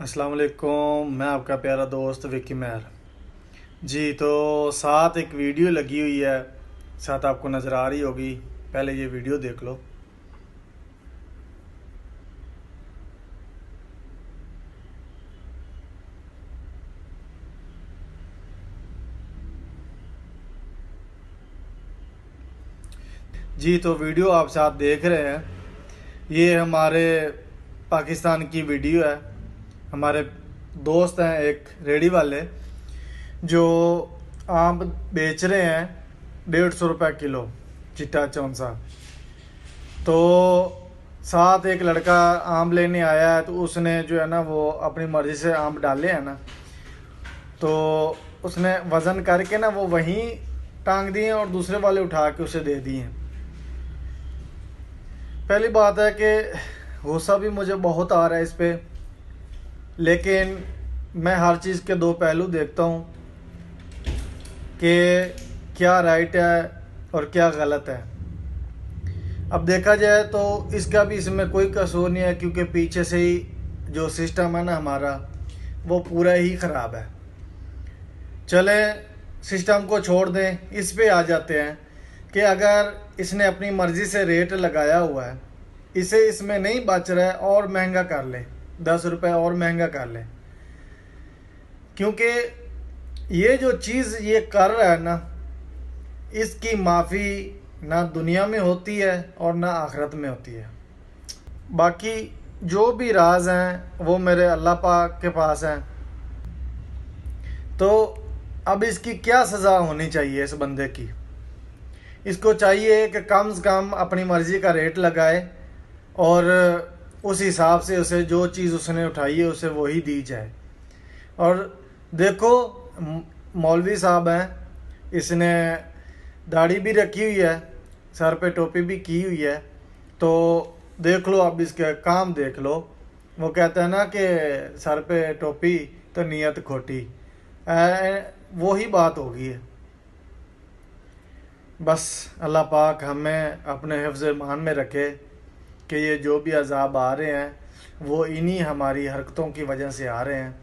अस्सलाम वालेकुम। मैं आपका प्यारा दोस्त विक्की महर जी। तो साथ एक वीडियो लगी हुई है, साथ आपको नज़र आ रही होगी। पहले ये वीडियो देख लो। जी, तो वीडियो आप साथ देख रहे हैं, ये हमारे पाकिस्तान की वीडियो है। हमारे दोस्त हैं एक रेडी वाले, जो आम बेच रहे हैं 150 रुपये किलो, चिट्टा चौंसा। तो साथ एक लड़का आम लेने आया है, तो उसने जो है ना वो अपनी मर्ज़ी से आम डाले हैं ना, तो उसने वज़न करके ना वो वहीं टांग दिए और दूसरे वाले उठा के उसे दे दिए। पहली बात है कि गुस्सा भी मुझे बहुत आ रहा है इस पे, लेकिन मैं हर चीज़ के दो पहलू देखता हूँ कि क्या राइट है और क्या गलत है। अब देखा जाए तो इसका भी इसमें कोई कसूर नहीं है, क्योंकि पीछे से ही जो सिस्टम है ना हमारा, वो पूरा ही ख़राब है। चले सिस्टम को छोड़ दें, इस पे आ जाते हैं कि अगर इसने अपनी मर्ज़ी से रेट लगाया हुआ है, इसे इसमें नहीं बच रहा है और महंगा कर ले, 10 रुपये और महंगा कर ले। क्योंकि ये जो चीज़ ये कर रहा है ना, इसकी माफ़ी ना दुनिया में होती है और ना आखिरत में होती है। बाकी जो भी राज हैं वो मेरे अल्लाह पाक के पास हैं। तो अब इसकी क्या सज़ा होनी चाहिए इस बंदे की? इसको चाहिए कि कम से कम अपनी मर्ज़ी का रेट लगाए और उस हिसाब से उसे जो चीज़ उसने उठाई है उसे वही दी जाए। और देखो, मौलवी साहब हैं, इसने दाढ़ी भी रखी हुई है, सर पे टोपी भी की हुई है। तो देख लो, अब इसके काम देख लो। वो कहता है ना कि सर पे टोपी तो नीयत खोटी, वही बात होगी है। बस अल्लाह पाक हमें अपने हिफ्ज़ ईमान में रखे कि ये जो भी अज़ाब आ रहे हैं वो इन्हीं हमारी हरकतों की वजह से आ रहे हैं।